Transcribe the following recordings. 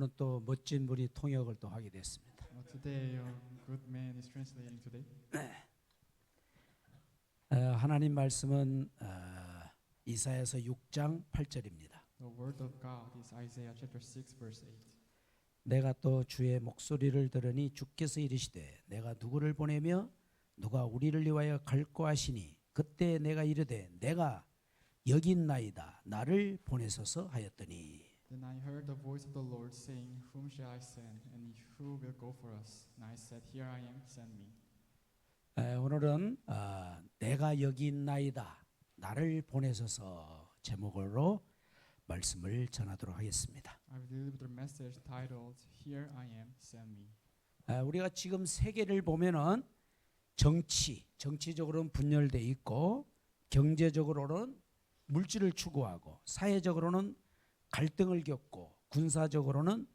오늘은 또 멋진 분이 통역을 또 하게 됐습니다. Today, a good man is translating today. 하나님 말씀은 이사야서 6장 8절입니다. The word of God is Isaiah chapter 6, verse 8. 내가 또 주의 목소리를 들으니 주께서 이르시되 내가 누구를 보내며 누가 우리를 위하여 갈고 하시니 그때 내가 이르되 내가 여기 있나이다 나를 보내소서 하였더니 Then I heard the voice of the Lord saying, Whom shall I send, and who will go for us? And I said, Here I am, send me. 오늘은 내가 여기 있나이다 나를 보내소서 제목으로 말씀을 전하도록 하겠습니다. I will deliver the message titled, Here I am, send me. 우리가 지금 세계를 보면은 정치적으로는 분열돼 있고 경제적으로는 물질을 추구하고 사회적으로는 갈등을 겪고 군사적으로는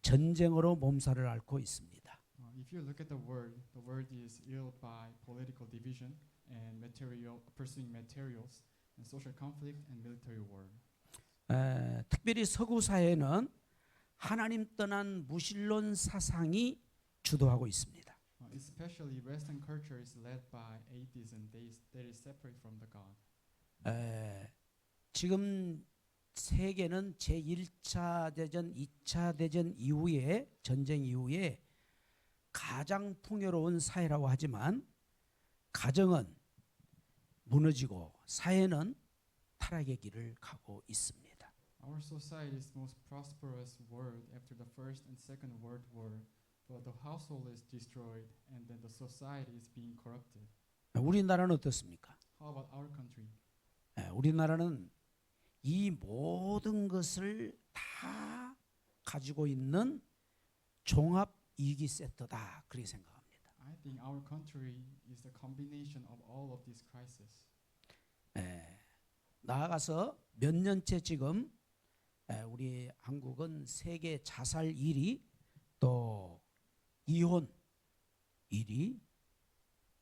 전쟁으로 몸살을 앓고 있습니다. If you look at the world is ill by political division and pursuing materials and social conflict and military war. 특별히 서구 사회는 하나님 떠난 무신론 사상이 주도하고 있습니다. Especially Western culture is led by atheism that is separate from the God. 지금 세계는 제1차 대전, 2차 대전 이후에 전쟁 이후에 가장 풍요로운 사회라고 하지만 가정은 무너지고 사회는 타락의 길을 가고 있습니다. Our society is most prosperous world after the First and Second World War, but the household is destroyed and then the society is being corrupted. 우리나라는 어떻습니까? How about our country? 우리나라는 이 모든 것을 다 가지고 있는 종합 위기 세트다 그렇게 생각합니다. I think our country is the combination of all of these crises. 나아가서 몇 년째 지금 우리 한국은 세계 자살 1위 또 이혼 1위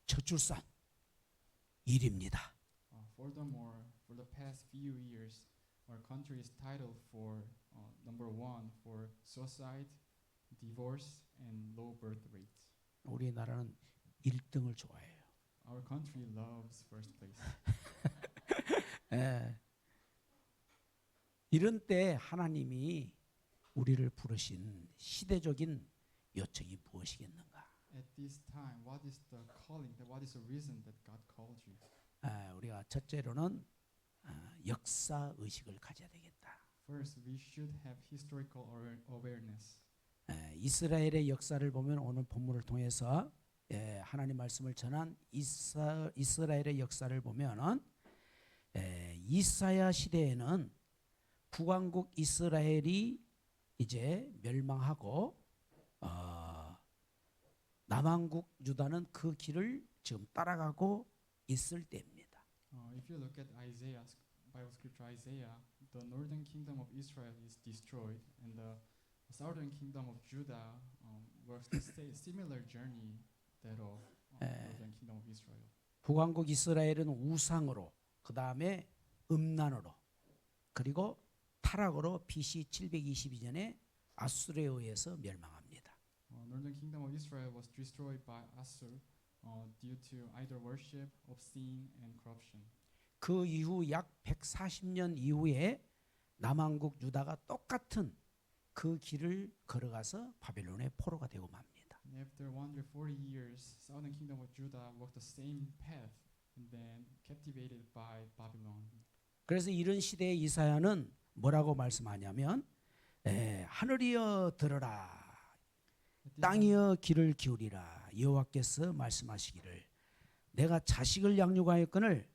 저출산 1위입니다. Furthermore, for the past few years, our country is titled for number 1 for suicide, divorce, and low birth rate. 우리나라는 1등을 좋아해요. Our country loves first place. 이런 때 하나님이 우리를 부르신 시대적인 요청이 무엇이겠는가? At this time, what is the calling? What is the reason that God called you? 우리가 첫째로는 역사 의식을 가져야 되겠다. First, we should have historical awareness. 이스라엘의 역사를 보면 오늘 본문을 통해서 하나님 말씀을 전한 이스라엘의 역사를 보면은 이사야 시대에는 북왕국 이스라엘이 이제 멸망하고 남왕국 유다는 그 길을 지금 따라가고 있을 때입니다. If you look at Isaiah's Bible scripture, Isaiah, the northern kingdom of Israel is destroyed, and the southern kingdom of Judah works the similar journey that of northern kingdom of Israel. 북왕국 이스라엘은 우상으로, 그 다음에 음란으로, 그리고 타락으로 BC 722년에 아수르에 의해서 멸망합니다. Northern kingdom of Israel was destroyed by Assur due to idol worship, obscene, and corruption. 그 이후 약 140년 이후에 남왕국 유다가 똑같은 그 길을 걸어가서 바벨론의 포로가 되고 맙니다. And after 140 years, southern kingdom of Judah walked the same path and then captivated by Babylon. 그래서 이런 시대에 이사야는 뭐라고 말씀하냐면 하늘이여 들으라 땅이여 귀를 기울이라 여호와께서 말씀하시기를 내가 자식을 양육하였거늘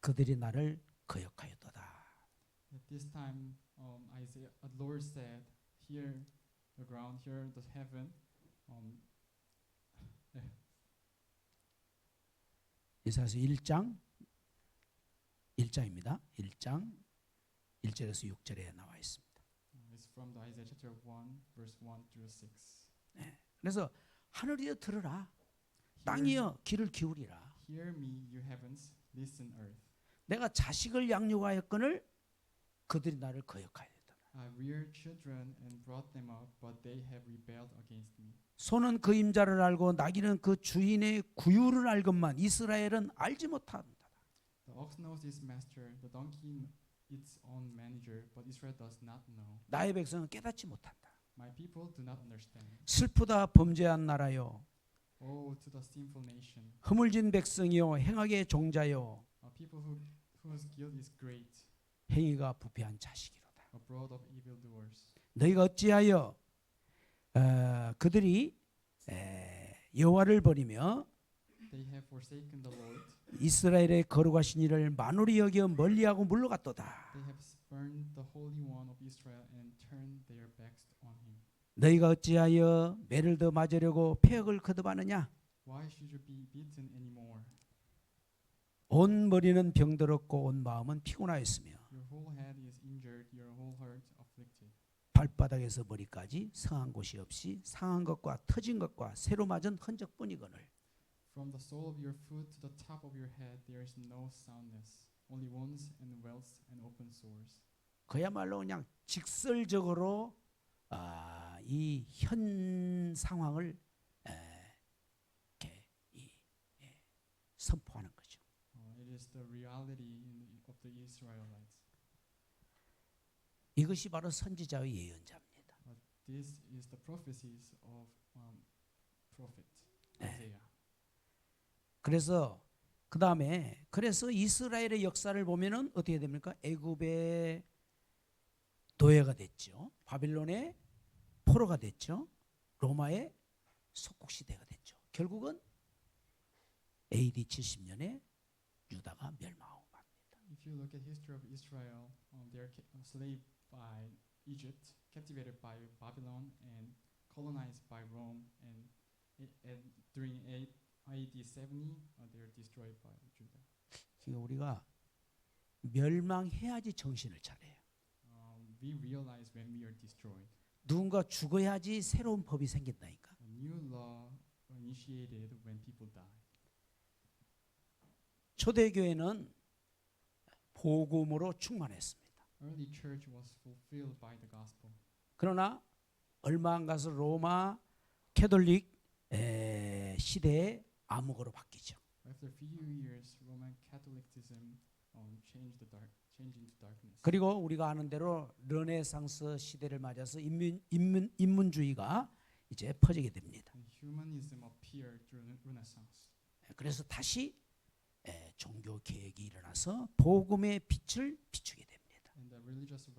그들이 나를 거역하였도다. At this time, Isaiah, the Lord said, "Hear the ground, hear the heaven." 이사야서 1장입니다. 1장 1절에서 6절에 나와 있습니다. It's from the Isaiah chapter 1, verse 1 through 6. 그래서 하늘이여 들으라 땅이여 귀를 기울이라 Hear me, you heavens, listen, earth. 내가 자식을 양육하였거늘 그들이 나를 거역하였다. I reared children and brought them up, but they have rebelled against me. 소는 그 임자를 알고 나귀는 그 주인의 구유를 알건만 이스라엘은 알지 못한다. The ox knows its master, the donkey its own manager, but Israel does not know. 나의 백성은 깨닫지 못한다. My people do not understand. 슬프다 범죄한 나라요. Woe to the sinful nation, 허물진 백성이요 행악의 종자요 a people whose guilt is great, 행위가 부패한 자식이로다. a brood of evildoers. 너희가 어찌하여 그들이 여호와를 버리며 They have forsaken the Lord. 이스라엘의 거룩하신 이를 만홀히 여겨 멀리하고 물러갔도다. They have spurned the Holy One of Israel and turned their backs on him. 너희가 어찌하여 매를 더 맞으려고 폐역을 거듭하느냐? Why should you be beaten anymore? 온 머리는 병들었고 온 마음은 피곤하였으며 Your whole head is injured, your whole heart afflicted. 발바닥에서 머리까지 성한 곳이 없이 상한 것과 터진 것과 새로 맞은 흔적뿐이거늘. From the sole of your foot to the top of your head, there is no soundness, only wounds and welts and open sores. 그야말로 그냥 직설적으로 이 현 상황을 이렇게 선포하는 거죠. It is the reality of the Israelites. 이것이 바로 선지자의 예언자입니다. This is the prophecies of prophet 네. Isaiah. 그래서 그 다음에 그래서 이스라엘의 역사를 보면은 어떻게 됩니까? 애굽의 노예가 됐죠. 바빌론의 포로가 됐죠. 로마의 속국 시대가 됐죠. 결국은 AD 70년에 유다가 멸망하고 맙니다. If you look at history of Israel, they are enslaved by Egypt, captivated by Babylon, and colonized by Rome. And during AD 70, they are destroyed by Judah. 그러니까 우리가 멸망해야지 정신을 차려요. We realize when we are destroyed. 누군가 죽어야지 새로운 법이 생긴다니까. A new law initiated when people die. 초대교회는 복음으로 충만했습니다. Early church was fulfilled by the gospel. 그러나 얼마 안 가서 로마 캐톨릭 시대에 암흑으로 바뀌죠. After a few years, Roman Catholicism changed into darkness. 그리고 우리가 아는 대로 르네상스 시대를 맞아서 인문주의가 이제 퍼지게 됩니다. And humanism appeared during Renaissance. 그래서 다시 종교 개혁이 일어나서 복음의 빛을 비추게 됩니다. And the religious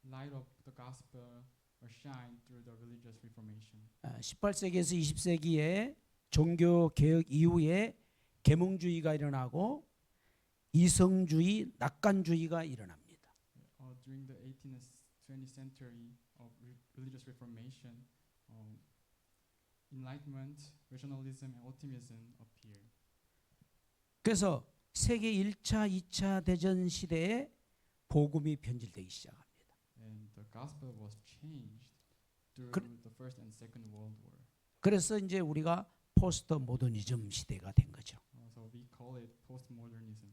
light of the gospel shine through the religious reformation. 18세기에서 20세기에 종교 개혁 이후에 계몽주의가 일어나고 이성주의, 낙관주의가 일어납니다. During the 18th and 20th century of religious reformation, enlightenment, rationalism, and optimism appeared. 그래서 세계 1차, 2차 대전 시대에 복음이 변질되기 시작합니다. And the gospel was changed through the First and Second World War. 그래서 이제 우리가 포스트 모더니즘 시대가 된 거죠. So we call it postmodernism.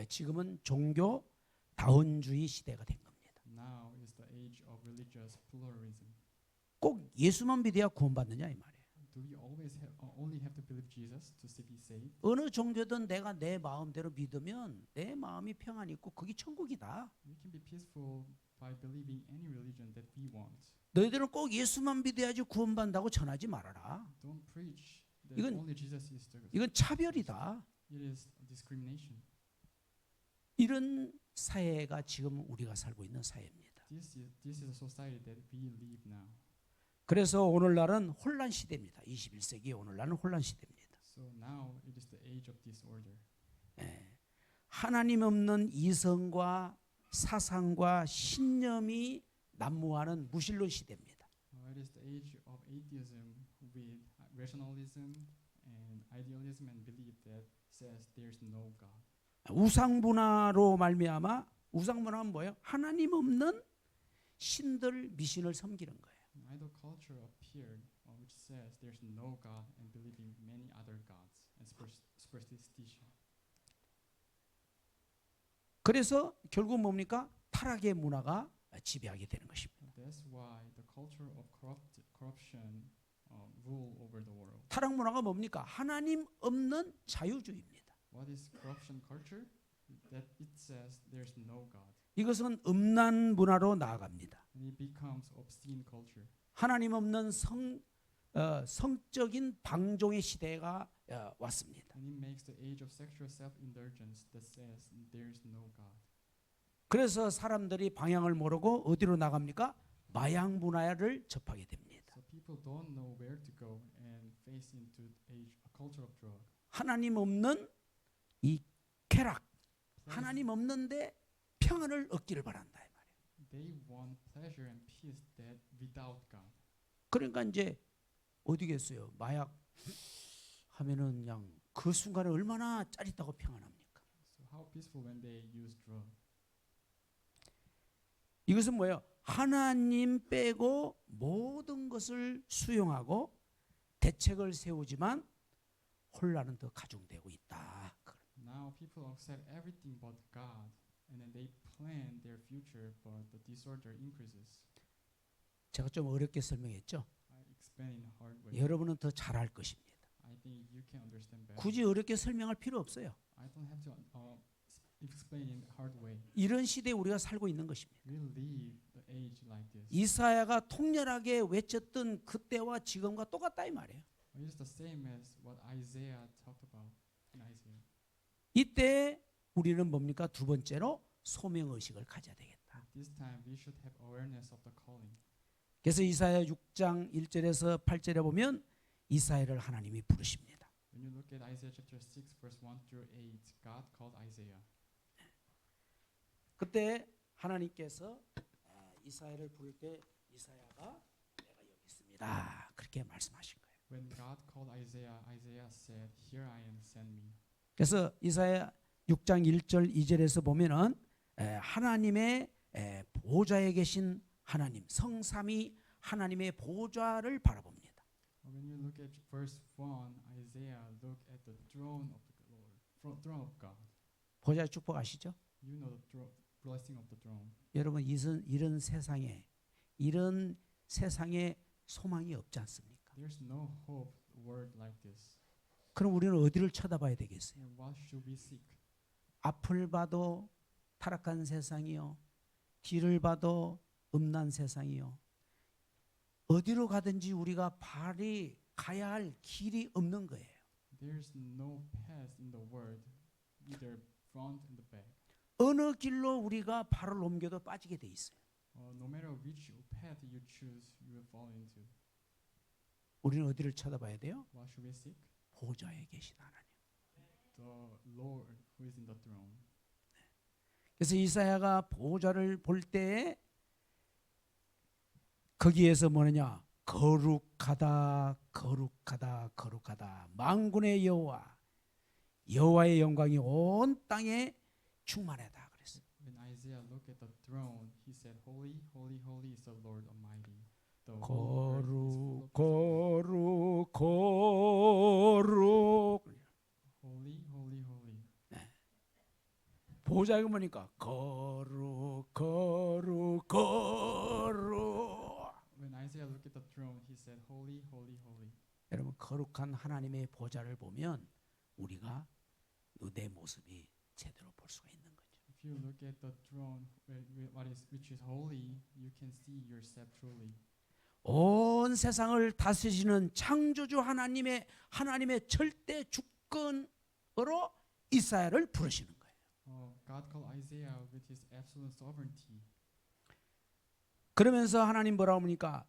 지금은 종교 다원주의 시대가 된 겁니다. Now is the age of religious pluralism. 꼭 예수만 믿어야 구원받느냐 이 말이에요. Do we always only have to believe Jesus to be saved? 어느 종교든 내가 내 마음대로 믿으면 내 마음이 평안이 있고 그게 천국이다. We can be peaceful by believing any religion that we want. 너희들은 꼭 예수만 믿어야지 구원받는다고 전하지 말아라. Don't preach that 이건- only Jesus is the 이건 차별이다. It is discrimination. 이런 사회가 지금 우리가 살고 있는 사회입니다. This is a society that we live now. 그래서 오늘날은 혼란 시대입니다. 21세기 오늘날은 혼란 시대입니다. So now it is the age of disorder. 하나님 없는 이성과 사상과 신념이 난무하는 무신론 시대입니다. It is the age of atheism with rationalism and idealism and belief that says there is no God. 우상문화로 말미암아 우상문화는 뭐예요? 하나님 없는 신들 미신을 섬기는 거예요. An idol culture appeared which says there is no God and believing many other gods and superstition. 그래서 결국 뭡니까? 타락의 문화가 지배하게 되는 것입니다. That's why the culture of corruption rule over the world. 타락 문화가 뭡니까? 하나님 없는 자유주의입니다. What is corruption culture? That it says there's no God. 이것은 음란 문화로 나아갑니다. And it becomes obscene culture. 하나님 없는 성적인 방종의 시대가 왔습니다. And it makes the age of sexual self-indulgence that says there's no God. 그래서 사람들이 방향을 모르고 어디로 나갑니까? 마약 문화를 접하게 됩니다. So people don't know where to go and face into a culture of drug. 하나님 없는 이 쾌락, 하나님 없는데 평안을 얻기를 바란다 이 말이에요. They want pleasure and peace that without God. 그러니까 이제 어디겠어요? 마약 하면은 그냥 그 순간에 얼마나 짜릿하고 평안합니까? So how peaceful when they use drug. 이것은 뭐예요? 하나님 빼고 모든 것을 수용하고 대책을 세우지만 혼란은 더 가중되고 있다. Now people accept everything but God, and then they plan their future, but the disorder increases. 제가 좀 어렵게 설명했죠. I explain in a hard way. 여러분은 더 잘할 것입니다. I think you can understand better. 굳이 어렵게 설명할 필요 없어요. I don't have to explain in a hard way. 이런 시대에 우리가 살고 있는 것입니다. We live the age like this. 이사야가 통렬하게 외쳤던 그때와 지금과 똑같다 이 말이에요. It is the same as what Isaiah talked about in Isaiah. 이때 우리는 뭡니까? 두 번째로 소명 의식을 가져야 되겠다. This time we should have awareness of the calling. 그래서 이사야 6장 1절에서 8절에 보면 이사야를 하나님이 부르십니다. When you look at Isaiah chapter 6 verse 1 through 8, God called Isaiah. 그때 하나님께서 이사야를 부를 때 이사야가 내가 여기 있습니다. 그렇게 말씀하신 거예요. When God called Isaiah, Isaiah said, "Here I am, send me." 그래서 이사야 6장 1절 2절에서 보면은 하나님의 보좌에 계신 하나님 성삼위 하나님의 보좌를 바라봅니다. When you look at verse 1, Isaiah looked at the throne of the Lord, throne of God. 보좌 축복 아시죠? You know the blessing of the throne. 여러분 이런 세상에 소망이 없지 않습니까? There's no hope world like this. 그럼 우리는 어디를 쳐다봐야 되겠어요? And what should we seek? 앞을 봐도 타락한 세상이요. 뒤를 봐도 음란 세상이요. 어디로 가든지 우리가 발이 가야 할 길이 없는 거예요. There's no path in the world, either front and the back. 어느 길로 우리가 발을 옮겨도 빠지게 돼 있어요. No matter which path you choose, you will fall into. 우리는 어디를 쳐다봐야 돼요? What should we seek? 보좌에 계신 하나님. The Lord who is in the throne. 그래서 이사야가 보좌를 볼 때에 거기에서 뭐느냐? 거룩하다, 거룩하다, 거룩하다. 만군의 여호와, 여호와의 영광이 온 땅에 충만하다 그랬어요. When Isaiah looked at the throne, he said, "Holy, holy, holy is the Lord Almighty." The 거룩, whole 거룩, 거룩. holy, holy, holy. 보좌가 뭐니까? 거룩, 거룩, 거룩. When Isaiah looked at the throne, he said, "Holy, holy, holy." 여러분 거룩한 하나님의 보좌를 보면 우리가 내 모습이 제대로 볼 수가 있는 거죠. If you look at the throne, which is holy, you can see yourself truly. 온 세상을 다스리시는 창조주 하나님의 절대 주권으로 이사야를 부르시는 거예요. God called Isaiah with his absolute sovereignty. 그러면서 하나님 뭐라고 합니까?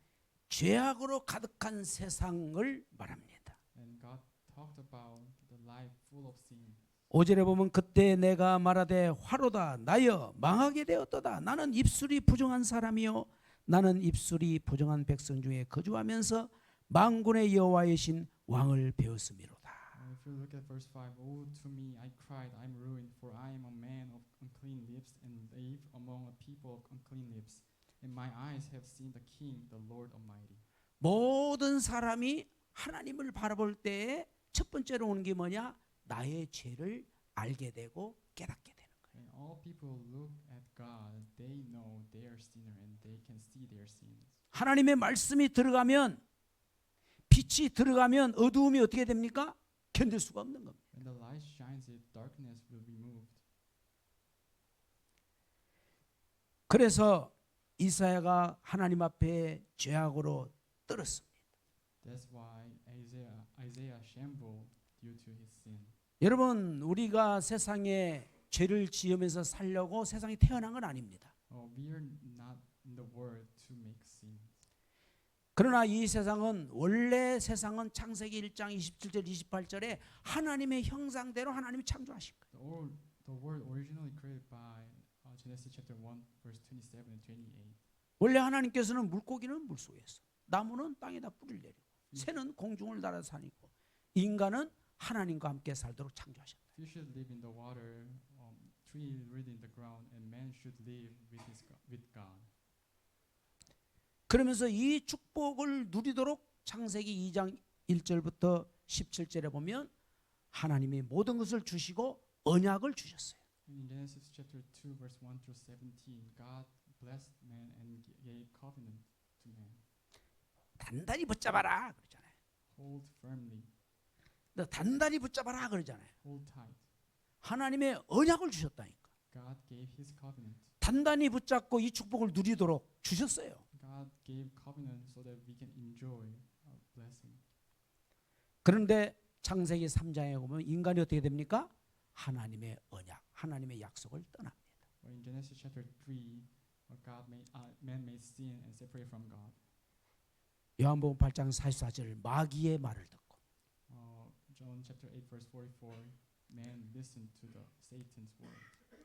죄악으로 가득한 세상을 말합니다. And God talked about the life full of sin. 5절에 보면 그때 내가 말하되 화로다 나여 망하게 되었도다. 나는 입술이 부정한 사람이요 나는 입술이 부정한 백성 중에 거주하면서 만군의 여호와이신 왕을 배웠음이로다. If you look at verse 5, "Woe to me, I cried, I'm ruined, for I am a man of unclean lips and live among a people of unclean lips. And my eyes have seen the King, the Lord Almighty." 모든 사람이 하나님을 바라볼 때에 첫 번째로 오는 게 뭐냐? 나의 죄를 알게 되고 깨닫게 되는 거예요. And all people look at God, they know they are sinner and they can see their sins. 하나님의 말씀이 들어가면, 빛이 들어가면 어두움이 어떻게 됩니까? 견딜 수가 없는 겁니다. When the light shines, it darkness will be moved. 그래서 이사야가 하나님 앞에 죄악으로 떨었습니다. That's why Isaiah shambled due to his sin. 여러분, 우리가 세상에 죄를 지으면서 살려고 세상에 태어난 건 아닙니다. We are not in the world to make sin. 그러나 이 세상은, 원래 세상은 창세기 1장 27절 28절에 하나님의 형상대로 하나님이 창조하신 거예요. The world originally created by Genesis chapter 1 verse 27 and 28. 원래 하나님께서는 물고기는 물속에서, 나무는 땅에다 뿌리를 내리고, 새는 공중을 날아 다니고, 인간은 하나님과 함께 살도록 창조하셨다. Fish should live in the water, tree root in the ground, and man should live with God. 그러면서 이 축복을 누리도록 창세기 2장 1절부터 17절에 보면 하나님이 모든 것을 주시고 언약을 주셨어요. In Genesis chapter 2 verse 1 through 17, God blessed man and gave covenant to man. 단단히 붙잡아라 그러잖아요. Hold firmly, 너 단단히 붙잡아라 그러잖아요. hold tight. 하나님의 언약을 주셨다니까. God gave his covenant. 단단히 붙잡고 이 축복을 누리도록 주셨어요. God gave covenant so that we can enjoy our blessing. 그런데 창세기 3장에 보면 인간이 어떻게 됩니까? 하나님의 언약, 하나님의 약속을 떠납니다. But in Genesis chapter 3, man made sin and separated from God. 요한복음 8장 44절 마귀의 말을 듣고, John chapter 8 verse 44, man listened to the Satan's word.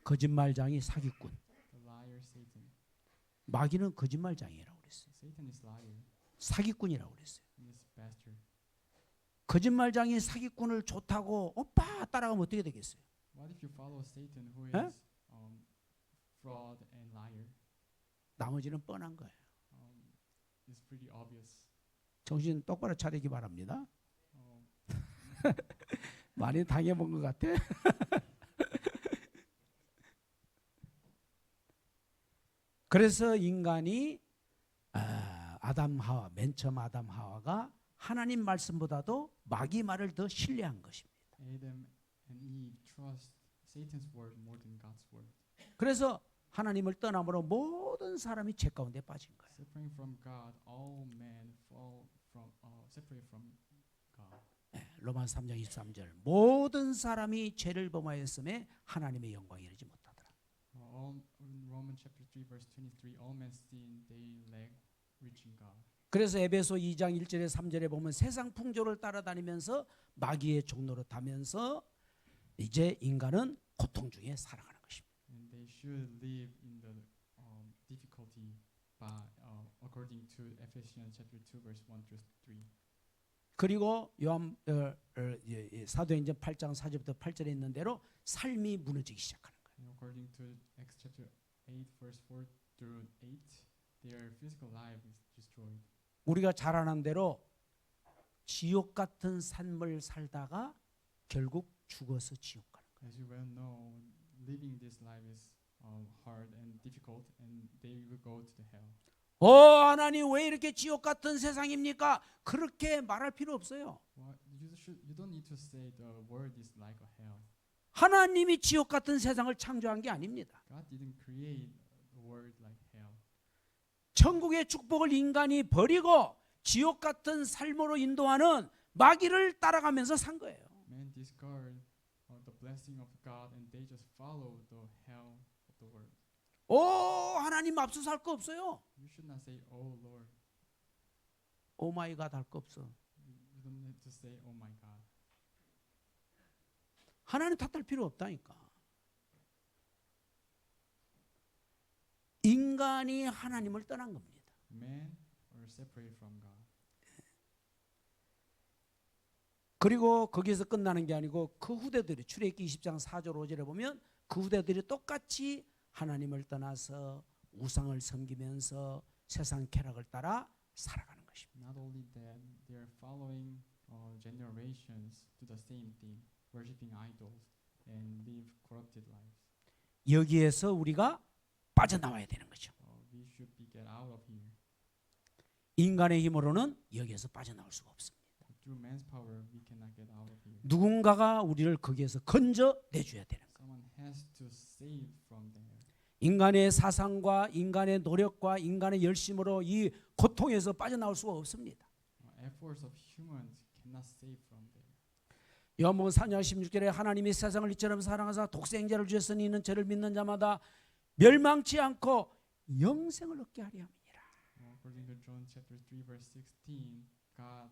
거짓말장이 사기꾼. The liar Satan. 마귀는 거짓말장이라고 그랬어요. Satan is liar 사기꾼이라고 그랬어요. and is bastard. 거짓말장이 사기꾼을 좋다고 오빠 따라가면 어떻게 되겠어요? What if you follow Satan who 에? is fraud and liar? 나머지는 뻔한 거예요. It's pretty obvious. 정신 똑바로 차리기 바랍니다. Um, 많이 당해본 것 같아. 그래서 인간이 아담 하와, 맨 처음 아담 하와가 하나님 말씀보다도 마귀 말을 더 신뢰한 것입니다. Adam and Eve trust Satan's word more than God's word. 그래서 하나님을 떠남으로 모든 사람이 죄 가운데 빠진 거예요. Separating from God, all men fall from separate from God. 로마서 3장 23절 모든 사람이 죄를 범하였음에 하나님의 영광에 이르지 못하더라. In Romans chapter 3 verse 23, all men sin, they lack reaching God. 그래서 에베소 2장 1절에 3절에 보면 세상 풍조를 따라다니면서 마귀의 종로로 타면서 이제 인간은 고통 중에 살아가는 것입니다. And they should live in the difficulty by according to Ephesians chapter 2 verse 1 through 3. 그리고 요한 사도행전 8장 4절부터 8절에 있는 대로 삶이 무너지기 시작하는 거예요. And according to Acts chapter 8 verse 4 through 8, their physical life is destroyed. 우리가 잘 아는 대로 지옥 같은 삶을 살다가 결국 죽어서 지옥 가는 거예요. As you well know, living this life is hard and difficult, and they will go to the hell. 하나님 왜 이렇게 지옥 같은 세상입니까? 그렇게 말할 필요 없어요. Well, you don't need to say the world is like a hell. 하나님이 지옥 같은 세상을 창조한 게 아닙니다. God didn't create the world like hell. 천국의 축복을 인간이 버리고 지옥 같은 삶으로 인도하는 마귀를 따라가면서 산 거예요. Man discard the blessing of God, and they just follow the hell of the world. 하나님 앞서서 할 거 없어요. You should not say, "Oh Lord." 오 마이 갓 할 거 없어. You don't need to say, "Oh my God." 하나님 탓할 필요 없다니까. 인간이 하나님을 떠난 겁니다. Men are separated from God. 그리고 거기서 끝나는 게 아니고 그 후대들이 출애굽기 20장 4절 5절에 보면 그 후대들이 똑같이 하나님을 떠나서 우상을 섬기면서 세상 쾌락을 따라 살아가는 것입니다. Not only that, they are following generations to the same thing, worshiping idols and live corrupted lives. 여기에서 우리가 빠져나와야 되는 거죠. we should be get out of here. 인간의 힘으로는 여기에서 빠져나올 수가 없습니다. Through man's power, we cannot get out of here. 누군가가 우리를 거기에서 건져내줘야 되는 거예요. Someone has to save from there. 인간의 사상과 인간의 노력과 인간의 열심으로 이 고통에서 빠져나올 수가 없습니다. Efforts of humans cannot save from there. 요한복음 4장 16절에 하나님이 세상을 이처럼 사랑하사 독생자를 주셨으니 이는 저를 믿는 자마다 멸망치 않고 영생을 얻게 하려 함이니라. According to John chapter 3 verse 16, God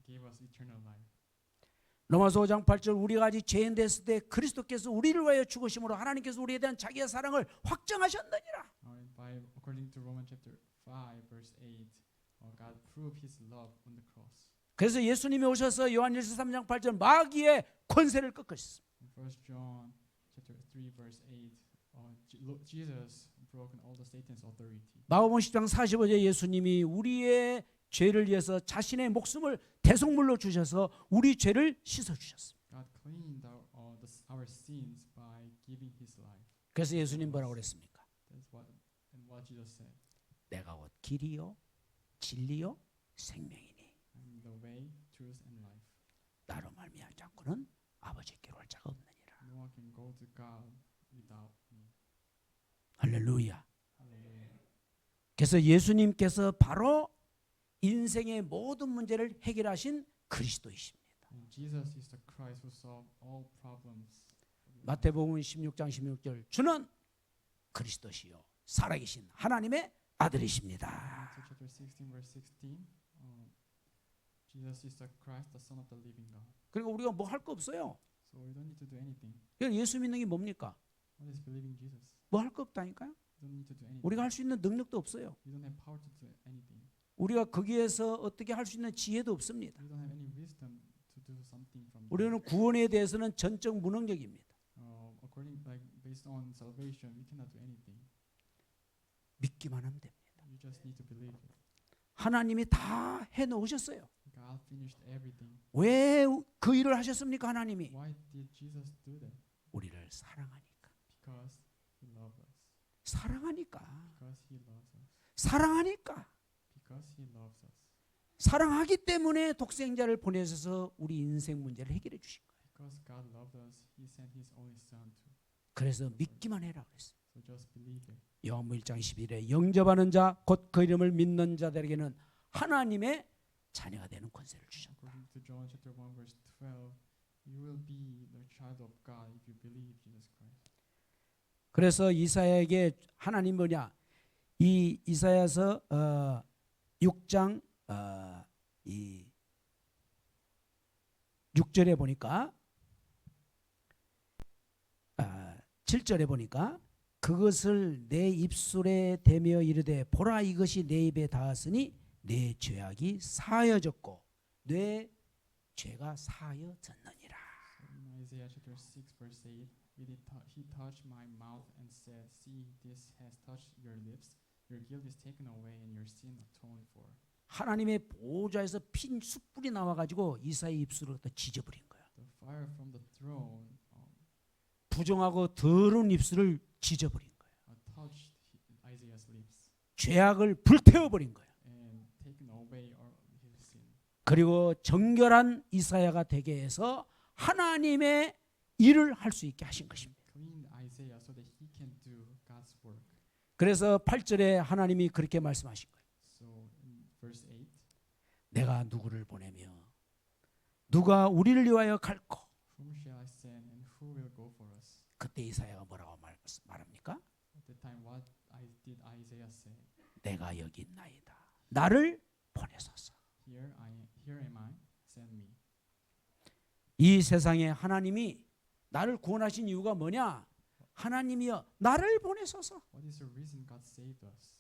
gave us eternal life. 로마서 5장 8절 우리가 아직 죄인 됐을 때 그리스도께서 우리를 위하여 죽으심으로 하나님께서 우리에 대한 자기의 사랑을 확정하셨느니라. According to Romans chapter 5 verse 8, God proved His love on the cross. 그래서 예수님이 오셔서 요한일서 3장 8절 마귀의 권세를 꺾으셨습니다. In 1 John chapter 3 verse 8, Jesus broken all the Satan's authority. 마가복음 10장 45절 예수님이 우리의 죄를 위해서 자신의 목숨을 대속물로 주셔서 우리 죄를 씻어 주셨습니다. God cleaned our sins by giving His life. 그래서 예수님 뭐라고 그랬습니까? That's what Jesus said. 내가 곧 길이요 진리요 생명이니 I'm the way, truth, and life. 나로 말미암지 않고는 아버지께로 갈 자가 없느니라. No one can go to God without me. 할렐루야. Hallelujah. 그래서 예수님께서 바로 인생의 모든 문제를 해결하신 그리스도이십니다. And Jesus is the Christ who solved all problems. 마태복음 16장 16절 주는 그리스도시요 살아계신 하나님의 아들이십니다. So chapter 16 verse 16, Jesus is the Christ, the Son of the living God. 그러니까 우리가 뭐 할 거 없어요. So we don't need to do anything. 그러니까 예수 믿는 게 뭡니까? What is believing Jesus? 뭐 할 거 없다니까요. We don't need to do anything. 우리가 할 수 있는 능력도 없어요. We don't have power to do anything. 우리가 거기에서 어떻게 할 수 있는 지혜도 없습니다. We don't have any wisdom to do something from there. 우리는 구원에 대해서는 전적 무능력입니다. According based on salvation, we cannot do anything. 믿기만 하면 됩니다. You just need to believe it. 하나님이 다 해놓으셨어요. God finished everything. 왜 그 일을 하셨습니까? 하나님이 Why did Jesus do that? 우리를 사랑하니까. Because He loved us. 사랑하니까. Because He loves us. 사랑하니까. Because He loves us. 사랑하기 때문에 독생자를 보내셔서 우리 인생 문제를 해결해 주신 거예요. Because God loved us, He sent His only Son to. 그래서 믿기만 해라 그랬어요. So just believe it. 요한복음 1장 11에 영접하는 자 곧 그 이름을 믿는 자들에게는 하나님의 자녀가 되는 권세를 주셨다. According to John chapter 1 verse 12, you will be the child of God if you believe Jesus Christ. 그래서 이사야에게 하나님 뭐냐? 이 이사야서 6장 이 6절에 보니까 7절에 보니까 그것을 내 입술에 대며 이르되 보라 이것이 내 입에 닿았으니 내 죄악이 사하여졌고 내 죄가 사하여졌느니라. In Isaiah chapter 6 verse 8, He touched my mouth and said, See, this has touched your lips. Your guilt is taken away and your sin atoned for. 하나님의 보좌에서 핀 숯불이 나와가지고 이사의 입술을 다 지져버린 거야. The fire from the throne 부정하고 더러운 입술을 지져버린 거야. touched Isaiah's lips 죄악을 불태워버린 거야. and taken away all his sin. 그리고 정결한 이사야가 되게 해서 하나님의 일을 할 수 있게 하신 것입니다. Cleaned Isaiah so that he can do God's work. 그래서 8절에 하나님이 그렇게 말씀하신 거예요. So in verse 8, 내가 누구를 보내며 누가 우리를 위하여 갈고. whom shall I send and who will go for us? 그때 이사야가 뭐라고 말합니까? At the time, what did Isaiah say? 내가 여기 있나이다. 나를 보내소서. Here am I, send me. 이 세상에 하나님이 나를 구원하신 이유가 뭐냐? 하나님이여 나를 보내소서. What is the reason God saved us?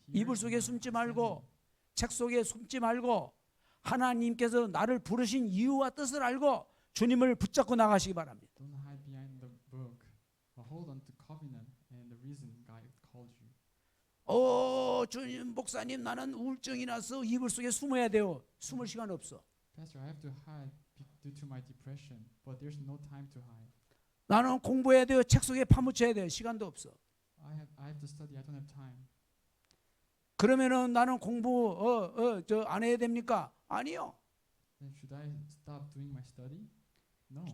이불 속에 숨지 말고 책 속에 숨지 말고 하나님께서 나를 부르신 이유와 뜻을 알고 주님을 붙잡고 나가시기 바랍니다. Don't hide behind the book, but hold on to covenant and the reason God called you. 주님 목사님 나는 우울증이 나서 이불 속에 숨어야 돼요. 숨을 시간 없어. Pastor, I have to hide due to my depression, but there's no time to hide. 나는 공부해야 돼요. 책 속에 파묻혀야 돼요. 시간도 없어. I have to study. I don't have time. 그러면은 나는 공부 저 안 해야 됩니까? 아니요. Then should I stop doing my study? No.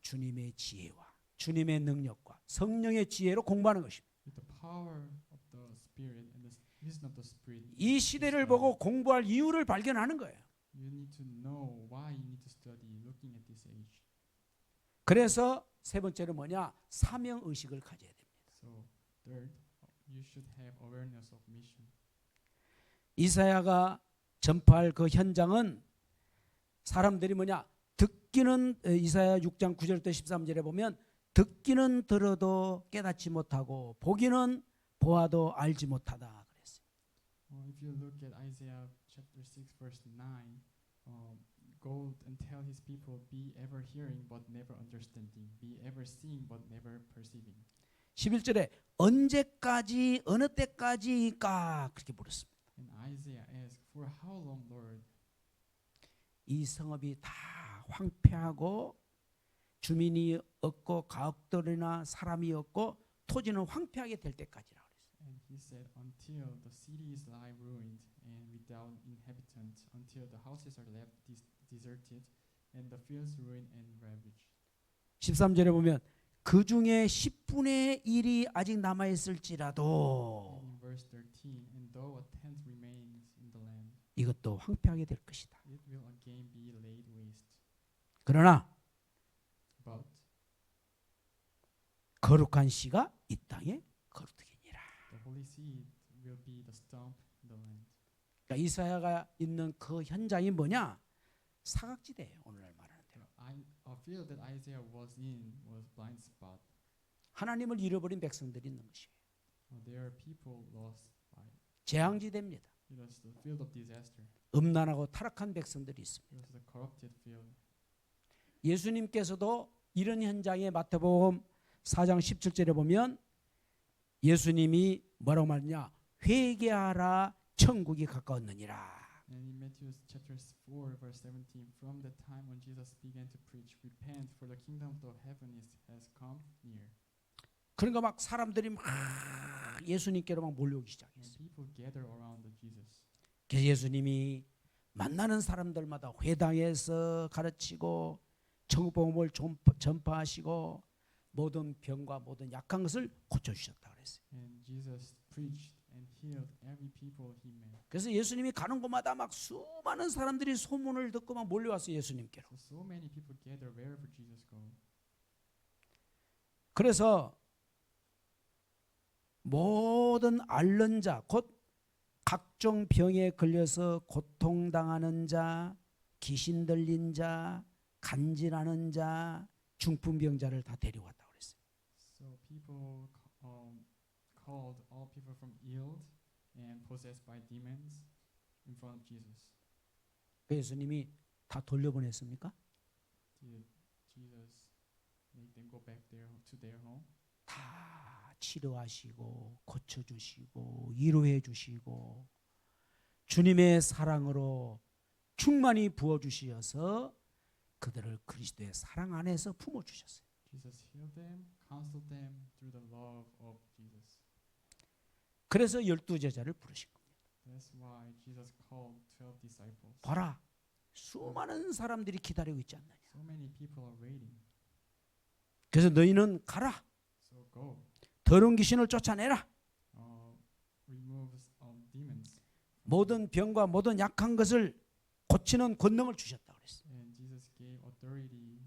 주님의 지혜와 주님의 능력과 성령의 지혜로 공부하는 것입니다. With the power of the Spirit and the wisdom of the Spirit. 이 시대를 보고 공부할 이유를 발견하는 거예요. You need to know why you need to study looking at this age. 그래서 세 번째는 뭐냐? 사명 의식을 가져야 됩니다. So third, you should have awareness of mission. 이사야가 전파할 그 현장은 사람들이 뭐냐? 듣기는 이사야 6장 9절부터 13절에 보면 듣기는 들어도 깨닫지 못하고 보기는 보아도 알지 못하다 그랬어요. If you look at Isaiah chapter 6 verse 9, go and tell his people, be ever hearing but never understanding, be ever seeing but never perceiving. 11절에 언제까지 어느 때까지일까 그렇게 물었습니다. And Isaiah asked, for how long, Lord? 이 성읍이 다 황폐하고 주민이 없고 가옥들이나 사람이 없고 토지는 황폐하게 될 때까지라 그랬어요. And he said, until the cities lie ruined and without inhabitant, until the houses are left deserted and the fields ruined and ravaged. 13절에 보면 그 중에 10분의 1이 아직 남아 있을지라도 In verse 13, and though a tenth remains in the land, 이것도 황폐하게 될 것이다. it will again be laid waste. 그러나 But 거룩한 씨가 이 땅에 거룩하니라. the holy seed will be the stump in the land. 그러니까 이사야가 있는 그 현장이 뭐냐? 사각지대예요. 오늘날 말하는 대로. A field that Isaiah was in was blind spot. 하나님을 잃어버린 백성들이 있는 것이에요. There are people lost by it. 재앙지대입니다. It was the field of disaster. 음란하고 타락한 백성들이 있습니다. It was the corrupted field. 예수님께서도 이런 현장에 마태복음 4장 17절에 보면 예수님이 뭐라고 말하냐? 회개하라 천국이 가까웠느니라. And in Matthew chapter 4 verse 17, from the time when Jesus began to preach, repent, for the kingdom of the heaven has come near. 그러니까 막 사람들이 막 예수님께로 막 몰려오기 And 시작했어요. people gather around the Jesus. 그래서 예수님이 만나는 사람들마다 회당에서 가르치고 천국복음을 전파하시고 모든 병과 모든 약한 것을 고쳐주셨다 그랬어요. And Jesus preached and healed every people he met. 그래서 예수님이 가는 곳마다 막 수많은 사람들이 소문을 듣고 막 몰려왔어요. 예수님께로. So many people gather wherever Jesus goes. 그래서 모든 앓는 자, 곧 각종 병에 걸려서 고통당하는 자, 귀신 들린 자, 간질하는 자, 중풍병자를 다 데려왔다고 그랬어요. So people called all people from ill and possessed by demons in front of Jesus. 그 예수님이 다 돌려보냈습니까? Did Jesus make them go back to their home? 다 치료하시고 고쳐주시고 위로해 주시고 주님의 사랑으로 충만히 부어주시어서 그들을 그리스도의 사랑 안에서 품어주셨어요. Jesus healed them, counseled them through the love of Jesus. 그래서 12제자를 부르신 겁니다. That's why Jesus called 12 disciples. 봐라, 수많은 사람들이 기다리고 있지 않느냐. So many people are waiting. 그래서 너희는 가라. So go. 더러운 귀신을 쫓아내라. Remove demons. 모든 병과 모든 약한 것을 고치는 권능을 주셨다 그랬어요. And Jesus gave authority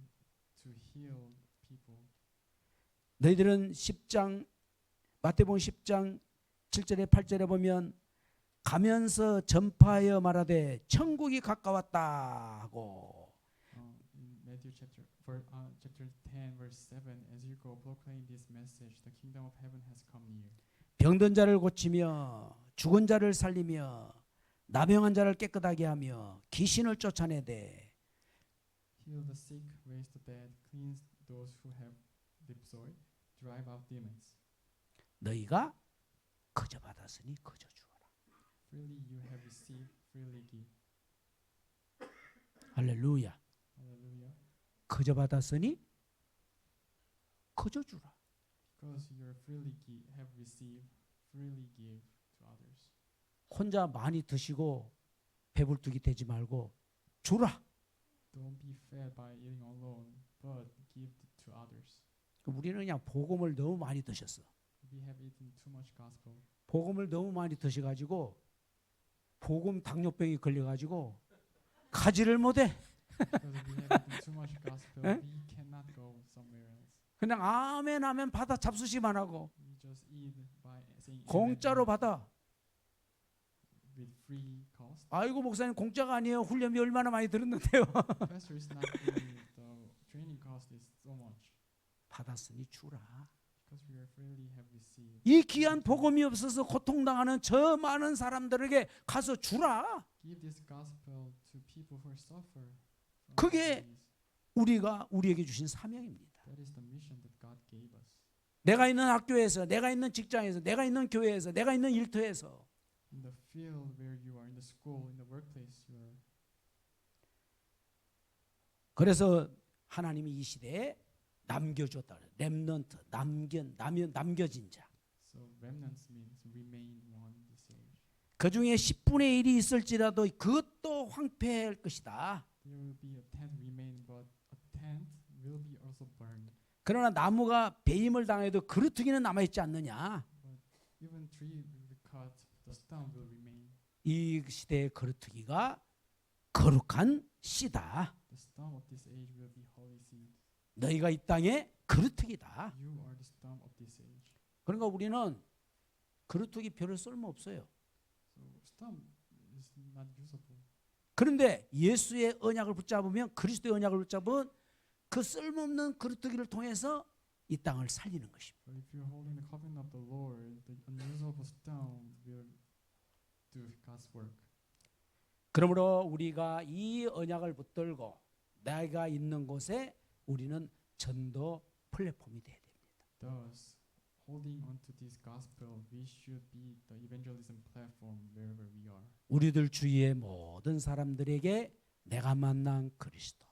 to heal people. 너희들은 10장 마태복음 10장 7절에 8절에 보면 가면서 전파하여 말하되 천국이 가까웠다 하고 In Matthew chapter 10 verse 7, as you go proclaim this message, the kingdom of heaven has come near. 병든 자를 고치며 죽은 자를 살리며 나병한 자를 깨끗하게 하며 귀신을 쫓아내되 Heal the sick, raise the dead, cleanse those who have dipsoi, drive out demons. 너희가 거저 받았으니 거저 주어라. Freely you have received, freely give. 할렐루야. Hallelujah. 거저 받았으니 거저 주라. Because you have received, freely give to others. 혼자 많이 드시고 배불뚝이 되지 말고 주라. Don't be fed by eating alone, but give to others. 우리는 그냥 복음을 너무 많이 드셨어. We have eaten too much gospel. 복음을 너무 많이 드셔가지고 복음 당뇨병이 걸려가지고 가지를 못해. Because we have eaten too much gospel, we cannot go somewhere else. 그냥 아멘 아멘 받아 잡수시만 하고 We just eat by saying 공짜로 amen 받아. with free cost. 아이고 목사님 공짜가 아니에요. 훈련비 얼마나 많이 들었는데요. Pastor is not free. The training cost is so much. 받았으니 주라. Because we are freely have received. 이 귀한 복음이 없어서 고통당하는 저 많은 사람들에게 가서 주라. Give this gospel to people who suffer. from 그게 disease. 우리에게 주신 사명입니다. That is the mission that God gave us. 내가 있는 학교에서, 내가 있는 직장에서, 내가 있는 교회에서, 내가 있는 일터에서 In the field where you are, in the school, in the workplace, you are. 그래서 하나님이 이 시대에 남겨줬다. 렘넌트, 남겨진 자. So remnants means remain one in this age. 그 중에 10분의 1이 있을지라도 그것도 황폐할 것이다. There will be a tenth remain, but a tenth will be also burned. 그러나 나무가 배임을 당해도 그루터기는 남아있지 않느냐. But even tree will be cut, the stump will remain. 이 시대의 그루터기가 거룩한 씨다. The stump of this age will be holy seed. 너희가 이 땅의 그루터기다. You are the stump of this age. 그러니까 우리는 그루터기 별로 쓸모 없어요. So stump is not usable. 그런데 예수의 언약을 붙잡으면, 그리스도의 언약을 붙잡은 그 쓸모없는 그루터기를 통해서 이 땅을 살리는 것입니다. But if you're holding the covenant of the Lord, the unusable stone will do God's work. 그러므로 우리가 이 언약을 붙들고 내가 있는 곳에 우리는 전도 플랫폼이 되어야 됩니다. Thus, holding on to this gospel, we should be the evangelism platform wherever we are. 우리들 주위의 모든 사람들에게 내가 만난 그리스도,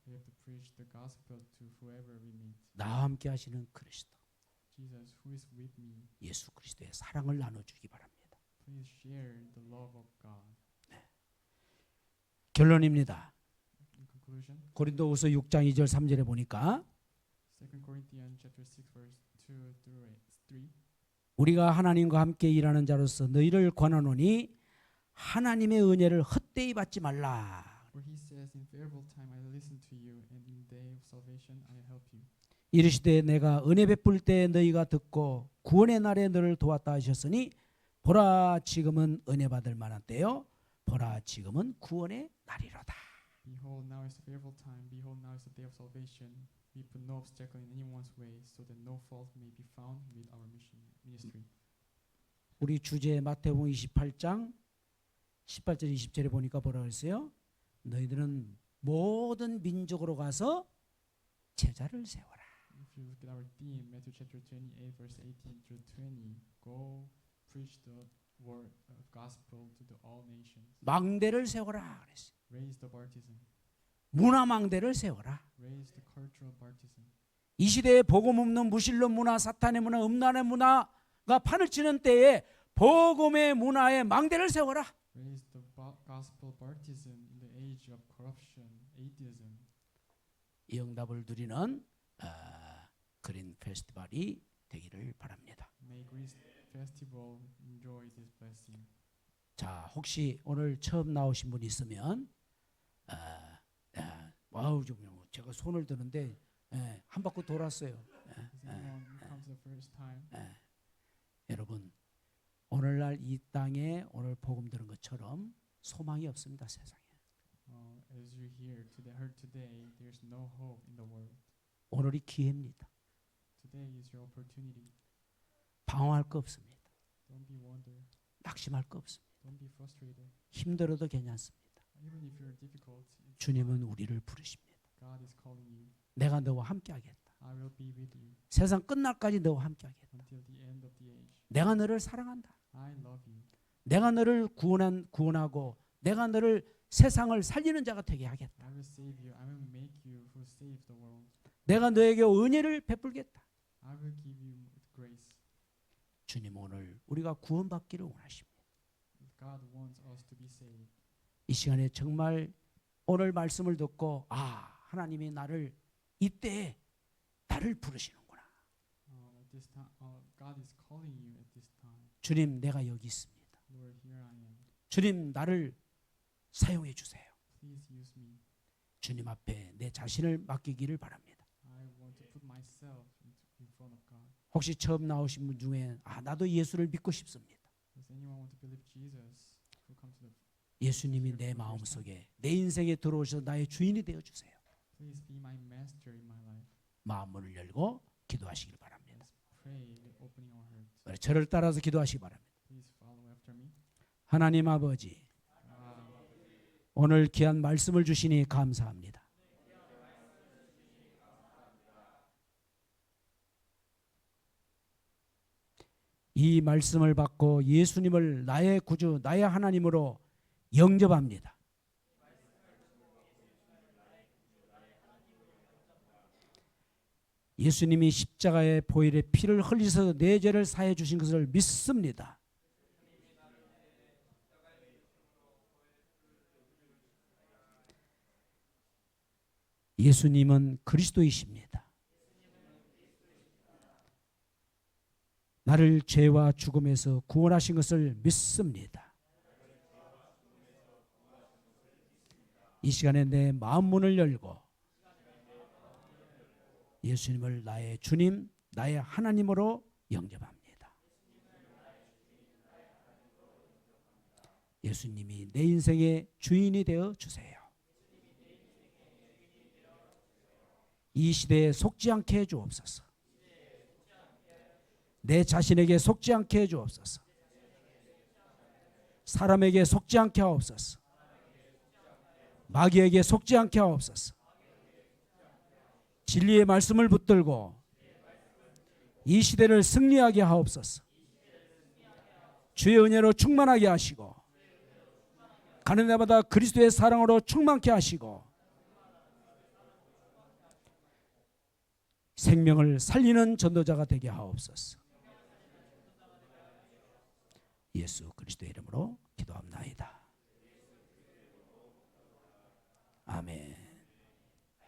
We have to preach the gospel to whoever we meet. 나와 함께 하시는 그리스도, Jesus, who is with me, 예수 그리스도의 사랑을 나눠주기 바랍니다. please share the love of God. 결론입니다. In conclusion, 고린도후서 6장 2절 3절에 보니까 2 Corinthians chapter 6 verse 2 through 3. 우리가 하나님과 함께 일하는 자로서 너희를 권하노니 하나님의 은혜를 헛되이 받지 말라. For he says, in favorable time I listen to you, and in day of salvation I help you. 이르시되 내가 은혜 베풀 때 너희가 듣고 구원의 날에 너를 도왔다 하셨으니 보라 지금은 은혜 받을 만한 때요 보라 지금은 구원의 날이로다. Behold, now is the favorable time. Behold, now is the day of salvation. We put no obstacle in anyone's way, so that no fault may be found with our ministry. 우리 주제 마태복음 28장 18절 20절에 보니까 뭐라 그랬어요? 너희들은 모든 민족으로 가서 제자를 세워라. If you look at our theme, Matthew chapter 28, verse 18 through 20, go preach the word of gospel to the all nations. 망대를 세워라 그랬어요. Raise the baptism. 문화 망대를 세워라. Raise the cultural baptism. 이 시대에 복음 없는 무신론 문화, 사탄의 문화, 음란의 문화가 판을 치는 때에 복음의 문화에 망대를 세워라. Raise the gospel baptism in the age of corruption, atheism. 이 응답을 누리는 그린 페스티벌이 되기를 바랍니다. May Greece festival enjoy this blessing. 자, 혹시 오늘 처음 나오신 분 있으면 와우 좀 제가 손을 드는데 한 바퀴 돌았어요. Does anyone who comes the first time? 여러분 오늘날 이 땅에 오늘 복음 들은 것처럼 소망이 없습니다. 세상에. As you heard today, there's no hope in the world. 오늘이 기회입니다. Today is your opportunity. 방황할 거 없습니다. Don't be wonder. 낙심할 거 없습니다. Don't be frustrated. 힘들어도 괜찮습니다. Even if you're difficult, 주님은 우리를 부르십니다. God is calling you. 내가 너와 함께 하겠다. I will be with you 세상 끝날까지 너와 함께 하겠다. until the end of the age. 내가 너를 사랑한다. I love you. 내가 너를 구원하고 내가 너를 세상을 살리는 자가 되게 하겠다. I will save you. I will make you who save the world. 내가 너에게 은혜를 베풀겠다. I will give you grace. 주님 오늘 우리가 구원받기를 원하십니다. God wants us to be saved. 이 시간에 정말 오늘 말씀을 듣고 하나님이 나를 이때 나를 부르시는구나. At this time, God is calling you at this time. 주님 내가 여기 있습니다. Lord, here I am. 주님 나를 사용해 주세요. Please use me. 주님 앞에 내 자신을 맡기기를 바랍니다. I want to put myself in front of God. 혹시 처음 나오신 분 중에 나도 예수를 믿고 싶습니다. Does anyone want to believe Jesus? Who comes to the 예수님이 내 마음속에 내 인생에 들어오셔서 나의 주인이 되어 주세요. Please be my master in my life. 마음 문을 열고 기도하시길 바랍니다. Let's pray with opening our hearts. 저를 따라서 기도하시기 바랍니다. Please follow after me. 하나님 아버지, 오늘 귀한 말씀을 주시니 감사합니다. 이 말씀을 받고 예수님을 나의 구주, 나의 하나님으로 영접합니다. 예수님이 십자가의 보혈의 피를 흘리셔서 내 죄를 사해 주신 것을 믿습니다. 예수님은 그리스도이십니다. 나를 죄와 죽음에서 구원하신 것을 믿습니다. 이 시간에 내 마음 문을 열고 예수님을 나의 주님, 나의 하나님으로 영접합니다. 예수님이 내 인생의 주인이 되어 주세요. 이 시대에 속지 않게 해 주옵소서. 내 자신에게 속지 않게 해 주옵소서. 사람에게 속지 않게 하옵소서. 마귀에게 속지 않게 하옵소서. 진리의 말씀을 붙들고 이 시대를 승리하게 하옵소서. 주의 은혜로 충만하게 하시고 가는 데마다 그리스도의 사랑으로 충만케 하시고 생명을 살리는 전도자가 되게 하옵소서. 예수 그리스도의 이름으로 기도합나이다. 아멘.